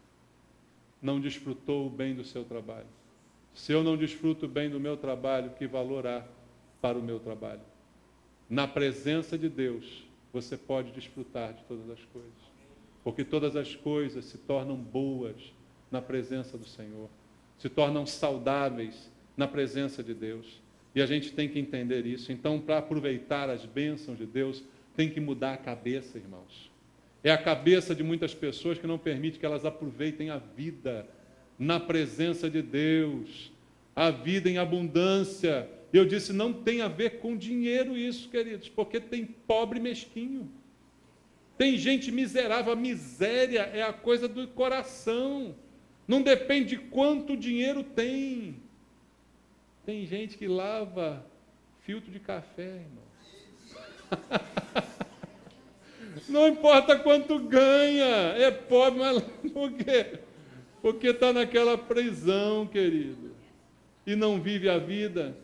Não desfrutou o bem do seu trabalho. Se eu não desfruto bem do meu trabalho, que valor há para o meu trabalho. Na presença de Deus, você pode desfrutar de todas as coisas. Porque todas as coisas se tornam boas na presença do Senhor. Se tornam saudáveis na presença de Deus. E a gente tem que entender isso. Então, para aproveitar as bênçãos de Deus, tem que mudar a cabeça, irmãos. É a cabeça de muitas pessoas que não permite que elas aproveitem a vida na presença de Deus. A vida em abundância. Eu disse, não tem a ver com dinheiro isso, queridos, porque tem pobre mesquinho. Tem gente miserável. A miséria é a coisa do coração. Não depende de quanto dinheiro tem. Tem gente que lava filtro de café, irmão. Não importa quanto ganha. É pobre, mas por quê? Porque está naquela prisão, querido. E não vive a vida.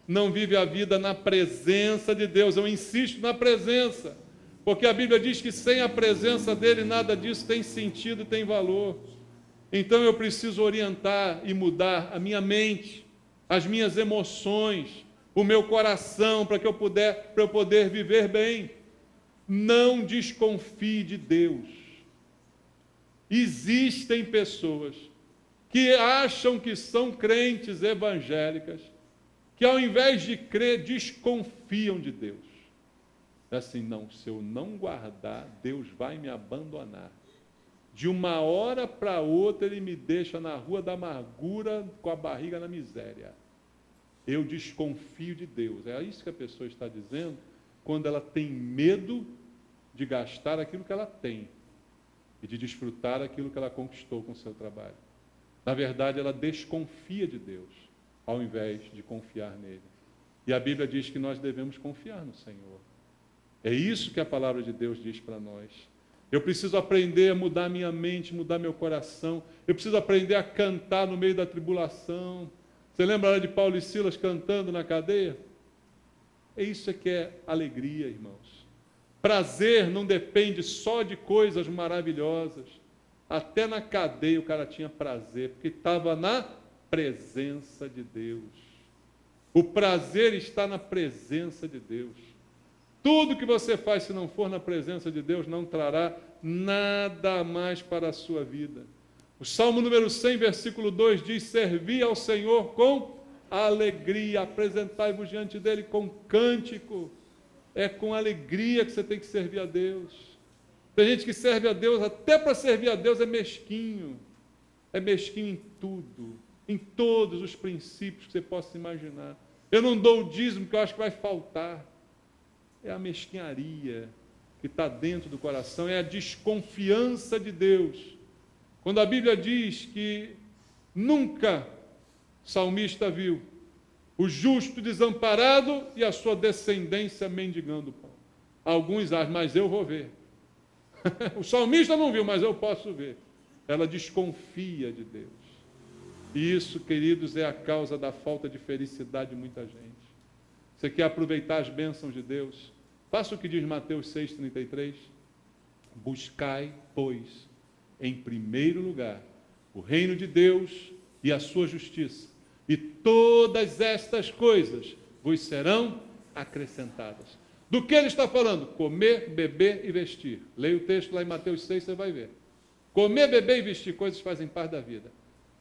Não vive a vida na presença de Deus. Eu insisto na presença. Porque a Bíblia diz que sem a presença dele, nada disso tem sentido e tem valor. Então eu preciso orientar e mudar a minha mente, as minhas emoções, o meu coração, para eu poder viver bem. Não desconfie de Deus. Existem pessoas que acham que são crentes evangélicas, que ao invés de crer, desconfiam de Deus. É assim, não, se eu não guardar, Deus vai me abandonar. De uma hora para outra, Ele me deixa na rua da amargura, com a barriga na miséria. Eu desconfio de Deus. É isso que a pessoa está dizendo, quando ela tem medo de gastar aquilo que ela tem e de desfrutar aquilo que ela conquistou com o seu trabalho. Na verdade, ela desconfia de Deus, ao invés de confiar nele. E a Bíblia diz que nós devemos confiar no Senhor. É isso que a palavra de Deus diz para nós. Eu preciso aprender a mudar minha mente, mudar meu coração. Eu preciso aprender a cantar no meio da tribulação. Você lembra lá de Paulo e Silas cantando na cadeia? É isso que é alegria, irmãos. Prazer não depende só de coisas maravilhosas. Até na cadeia o cara tinha prazer, porque estava na presença de Deus. O prazer está na presença de Deus. Tudo que você faz, se não for na presença de Deus, não trará nada mais para a sua vida. O Salmo número 100, versículo 2 diz, servi ao Senhor com alegria, apresentai-vos diante dele com cântico. É com alegria que você tem que servir a Deus. Tem gente que serve a Deus, até para servir a Deus é mesquinho. É mesquinho em tudo, em todos os princípios que você possa imaginar. Eu não dou o dízimo que eu acho que vai faltar. É a mesquinharia que está dentro do coração, é a desconfiança de Deus. Quando a Bíblia diz que nunca o salmista viu o justo desamparado e a sua descendência mendigando pão. Alguns acham, mas eu vou ver. O salmista não viu, mas eu posso ver. Ela desconfia de Deus. E isso, queridos, é a causa da falta de felicidade de muita gente. Você quer aproveitar as bênçãos de Deus? Faça o que diz Mateus 6,33. Buscai, pois, em primeiro lugar, o reino de Deus e a sua justiça. E todas estas coisas vos serão acrescentadas. Do que ele está falando? Comer, beber e vestir. Leia o texto lá em Mateus 6, você vai ver. Comer, beber e vestir, coisas fazem parte da vida.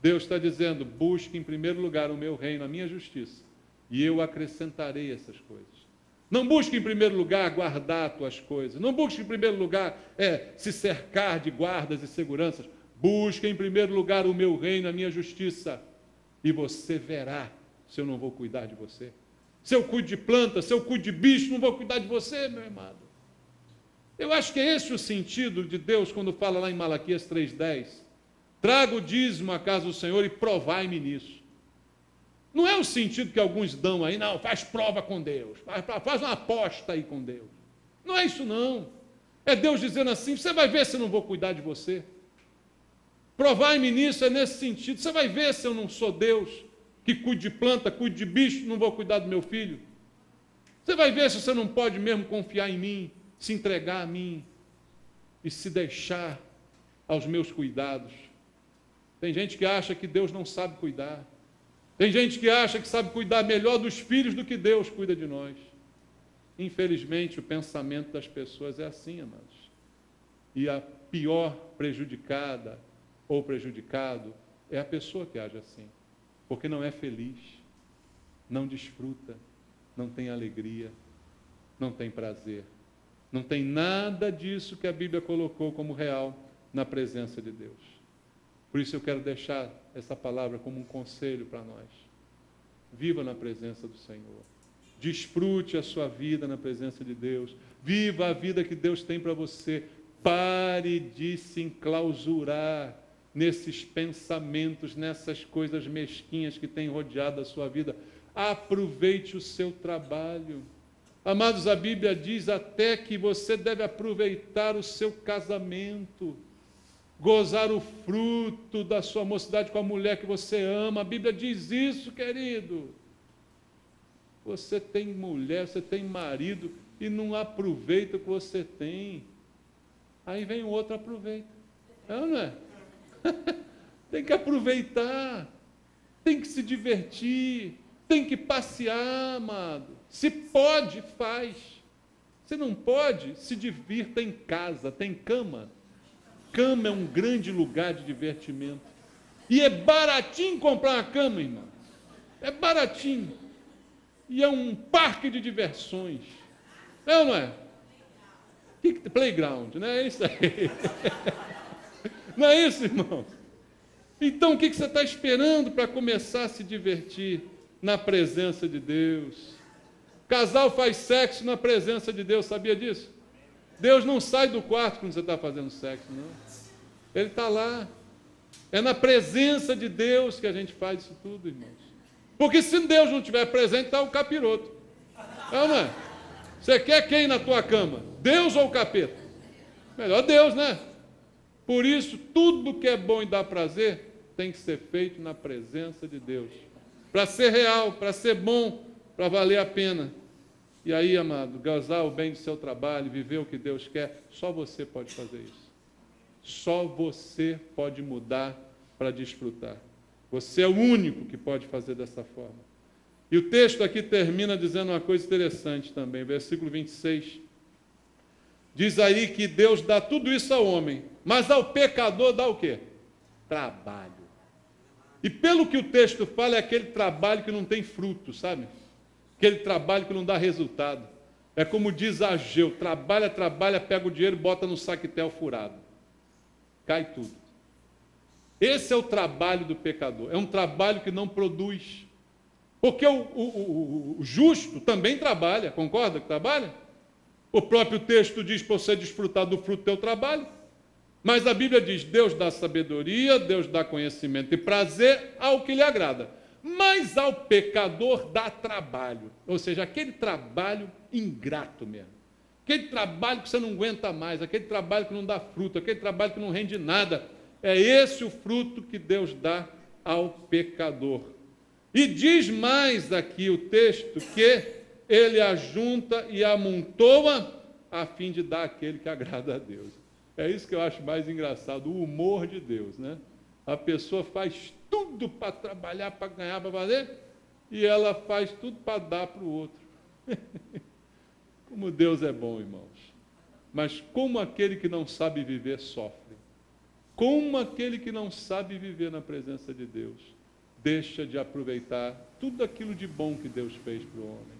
Deus está dizendo, busque em primeiro lugar o meu reino, a minha justiça, e eu acrescentarei essas coisas. Não busque em primeiro lugar guardar as tuas coisas. Não busque em primeiro lugar se cercar de guardas e seguranças. Busque em primeiro lugar o meu reino, a minha justiça. E você verá se eu não vou cuidar de você. Se eu cuido de planta, se eu cuido de bicho, não vou cuidar de você, meu amado. Eu acho que é esse o sentido de Deus quando fala lá em Malaquias 3,10. Traga o dízimo à casa do Senhor e provai-me nisso. Não é o sentido que alguns dão aí, não, faz prova com Deus, faz uma aposta aí com Deus. Não é isso não. É Deus dizendo assim, você vai ver se eu não vou cuidar de você. Provai-me nisso é nesse sentido. Você vai ver se eu não sou Deus, que cuide de planta, cuide de bicho, não vou cuidar do meu filho. Você vai ver se você não pode mesmo confiar em mim, se entregar a mim e se deixar aos meus cuidados. Tem gente que acha que Deus não sabe cuidar. Tem gente que acha que sabe cuidar melhor dos filhos do que Deus cuida de nós. Infelizmente, o pensamento das pessoas é assim, amados. E a pior prejudicada ou prejudicado é a pessoa que age assim. Porque não é feliz, não desfruta, não tem alegria, não tem prazer. Não tem nada disso que a Bíblia colocou como real na presença de Deus. Por isso eu quero deixar essa palavra como um conselho para nós. Viva na presença do Senhor. Desfrute a sua vida na presença de Deus. Viva a vida que Deus tem para você. Pare de se enclausurar nesses pensamentos, nessas coisas mesquinhas que têm rodeado a sua vida. Aproveite o seu trabalho. Amados, a Bíblia diz até que você deve aproveitar o seu casamento, gozar o fruto da sua mocidade com a mulher que você ama. A Bíblia diz isso, querido. Você tem mulher, você tem marido e não aproveita o que você tem. Aí vem o outro, aproveita. Não é? Tem que aproveitar, tem que se divertir, tem que passear, amado. Se pode, faz. Se não pode, se divirta em casa, tem cama. Cama é um grande lugar de divertimento. E é baratinho comprar uma cama, irmão. É baratinho. E é um parque de diversões. É ou não é? Playground, não é isso aí? Não é isso, irmão? Então, o que você está esperando para começar a se divertir na presença de Deus? Casal faz sexo na presença de Deus, sabia disso? Deus não sai do quarto quando você está fazendo sexo, não. Ele está lá. É na presença de Deus que a gente faz isso tudo, irmãos. Porque se Deus não estiver presente, está o capiroto. É ou não é? Você quer quem na tua cama? Deus ou o capeta? Melhor Deus, né? Por isso, tudo que é bom e dá prazer tem que ser feito na presença de Deus. Para ser real, para ser bom, para valer a pena. E aí, amado, gozar o bem do seu trabalho, viver o que Deus quer, só você pode fazer isso. Só você pode mudar para desfrutar. Você é o único que pode fazer dessa forma. E o texto aqui termina dizendo uma coisa interessante também, versículo 26. Diz aí que Deus dá tudo isso ao homem, mas ao pecador dá o quê? Trabalho. E pelo que o texto fala, é aquele trabalho que não tem fruto, sabe? Aquele trabalho que não dá resultado. É como diz Ageu, trabalha, trabalha, pega o dinheiro e bota no saquetel furado. Cai tudo. Esse é o trabalho do pecador. É um trabalho que não produz. Porque o justo também trabalha, concorda que trabalha? O próprio texto diz para você desfrutar do fruto do teu trabalho. Mas a Bíblia diz, Deus dá sabedoria, Deus dá conhecimento e prazer ao que lhe agrada. Mas ao pecador dá trabalho. Ou seja, aquele trabalho ingrato mesmo. Aquele trabalho que você não aguenta mais, aquele trabalho que não dá fruto, aquele trabalho que não rende nada. É esse o fruto que Deus dá ao pecador. E diz mais aqui o texto que ele ajunta e amontoa a fim de dar aquele que agrada a Deus. É isso que eu acho mais engraçado, o humor de Deus, né? A pessoa faz tudo para trabalhar, para ganhar, para fazer, e ela faz tudo para dar para o outro. Como Deus é bom, irmãos. Mas como aquele que não sabe viver sofre. Como aquele que não sabe viver na presença de Deus deixa de aproveitar tudo aquilo de bom que Deus fez para o homem.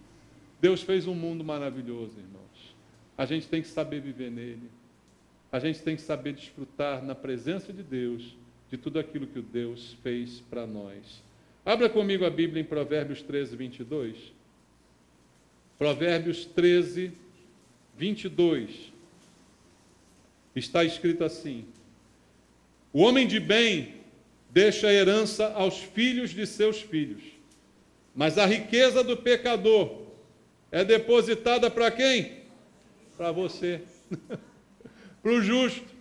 Deus fez um mundo maravilhoso, irmãos. A gente tem que saber viver nele. A gente tem que saber desfrutar na presença de Deus de tudo aquilo que o Deus fez para nós. Abra comigo a Bíblia em Provérbios 13, 22. Provérbios 13, 22. Está escrito assim: o homem de bem deixa a herança aos filhos de seus filhos, mas a riqueza do pecador é depositada para quem? Para você. Para o justo.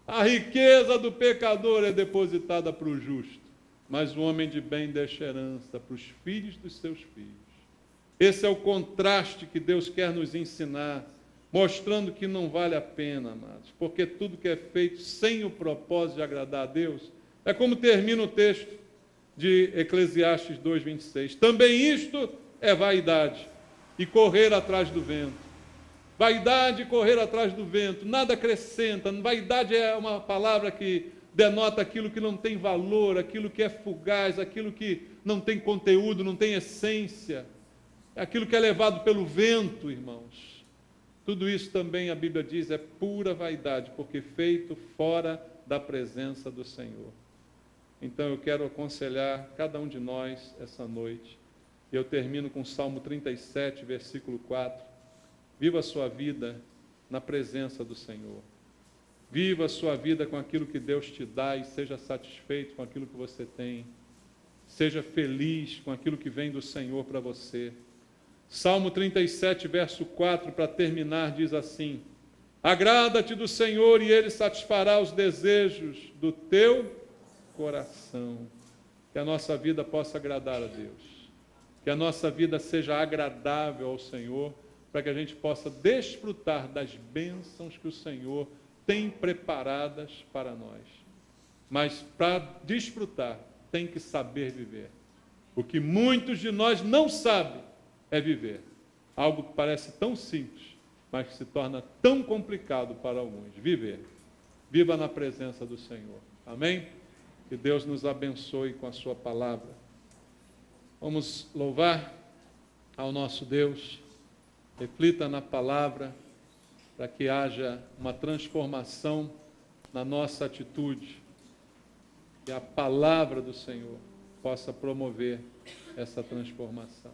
A riqueza do pecador é depositada para o justo, mas o homem de bem deixa herança para os filhos dos seus filhos. Esse é o contraste que Deus quer nos ensinar, mostrando que não vale a pena, amados, porque tudo que é feito sem o propósito de agradar a Deus, é como termina o texto, de Eclesiastes 2:26. Também isto é vaidade e correr atrás do vento. Vaidade e correr atrás do vento, nada acrescenta. Vaidade é uma palavra que denota aquilo que não tem valor, aquilo que é fugaz, aquilo que não tem conteúdo, não tem essência, aquilo que é levado pelo vento, irmãos. Tudo isso também a Bíblia diz é pura vaidade, porque feito fora da presença do Senhor. Então eu quero aconselhar cada um de nós essa noite. Eu termino com Salmo 37, versículo 4. Viva a sua vida na presença do Senhor. Viva a sua vida com aquilo que Deus te dá e seja satisfeito com aquilo que você tem. Seja feliz com aquilo que vem do Senhor para você. Salmo 37, verso 4, para terminar, diz assim: agrada-te do Senhor e Ele satisfará os desejos do teu coração. Que a nossa vida possa agradar a Deus. Que a nossa vida seja agradável ao Senhor, para que a gente possa desfrutar das bênçãos que o Senhor tem preparadas para nós. Mas para desfrutar, tem que saber viver. O que muitos de nós não sabem é viver. Algo que parece tão simples, mas que se torna tão complicado para alguns. Viver. Viva na presença do Senhor. Amém? Que Deus nos abençoe com a sua palavra. Vamos louvar ao nosso Deus. Reflita na palavra, para que haja uma transformação na nossa atitude. Que a palavra do Senhor possa promover essa transformação.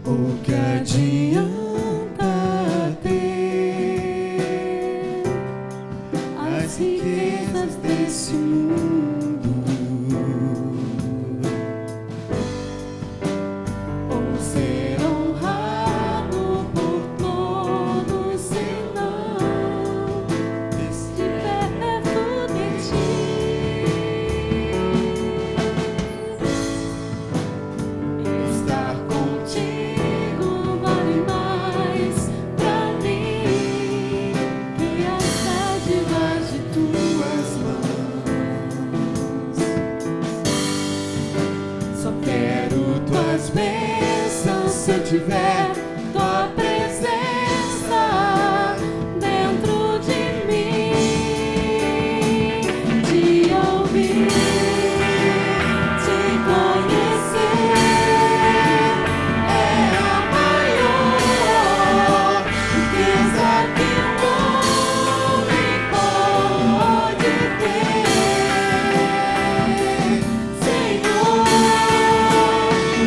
O que adianta ter as riquezas desse mundo, ou ser honrado por todos, se não estiver perto de ti? Estar contigo vale mais pra mim que as dádivas de tuas mãos. Só quero tuas bênçãos se eu tiver tua presença dentro de mim, te ouvir, te conhecer. É a maior riqueza que um homem pode ter. Senhor,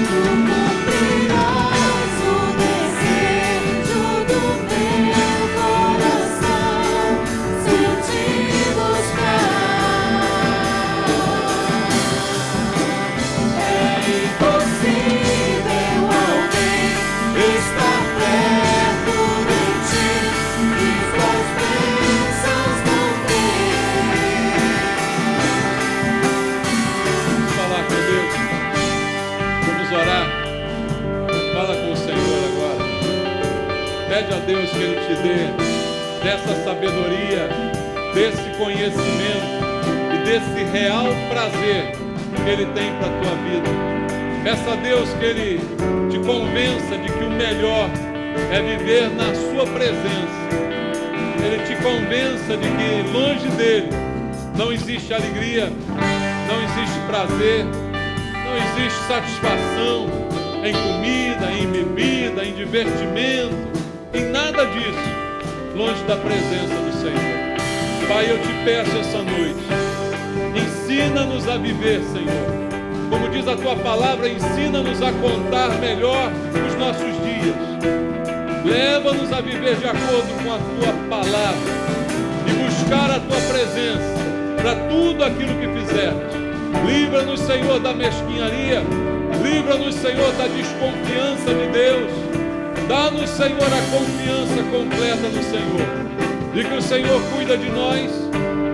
tu cumprirás o desejo do meu coração se eu te buscar. É impossível alguém estar perto de ti e suas bênçãos não ter. Vamos falar com Deus. Vamos orar. Fala com o Senhor agora. Pede a Deus que Ele te dê dessa sabedoria, desse conhecimento e desse real prazer que Ele tem para a tua vida. Peça a Deus que Ele te convença de que o melhor é viver na sua presença. Ele te convença de que longe dele não existe alegria, não existe prazer, não existe satisfação, em comida, em bebida, em divertimento, em nada disso, longe da presença do Senhor. Pai, eu te peço essa noite, ensina-nos a viver, Senhor. Como diz a tua palavra, ensina-nos a contar melhor os nossos dias. Leva-nos a viver de acordo com a tua palavra e buscar a tua presença para tudo aquilo que fizermos. Livra-nos, Senhor, da mesquinharia. Livra-nos, Senhor, da desconfiança de Deus. Dá-nos, Senhor, a confiança completa no Senhor. De que o Senhor cuida de nós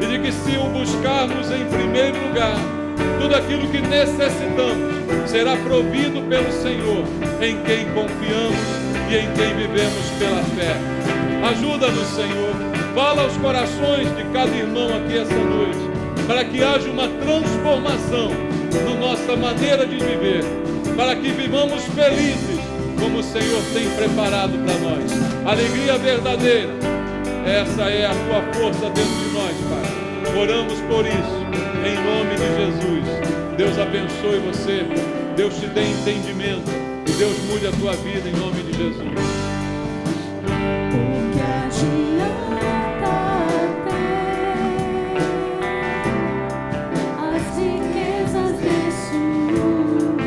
e de que se o buscarmos em primeiro lugar, tudo aquilo que necessitamos será provido pelo Senhor, em quem confiamos e em quem vivemos pela fé. Ajuda-nos, Senhor. Fala aos corações de cada irmão aqui essa noite, para que haja uma transformação na nossa maneira de viver, para que vivamos felizes, como o Senhor tem preparado para nós. Alegria verdadeira, essa é a tua força dentro de nós, Pai. Oramos por isso, em nome de Jesus. Deus abençoe você, Deus te dê entendimento e Deus mude a tua vida em nome de Jesus. O que adianta ter as riquezas deste mundo,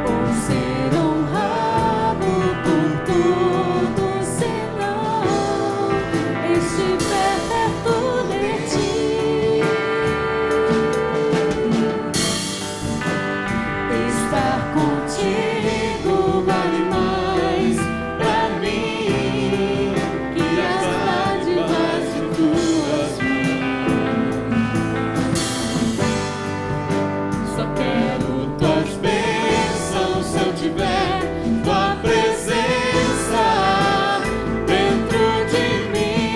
ou ser honrado por tudo, senão estiver perto de ti? Estar contigo vale mais pra mim que as dádivas de tuas mãos. Só quero tuas bênçãos se eu tiver tua presença dentro de mim.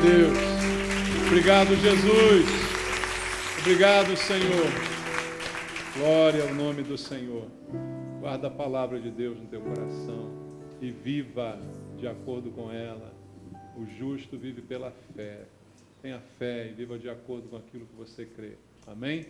Deus. Obrigado, Jesus. Obrigado, Senhor. Glória ao nome do Senhor. Guarda a palavra de Deus no teu coração e viva de acordo com ela. O justo vive pela fé. Tenha fé e viva de acordo com aquilo que você crê. Amém?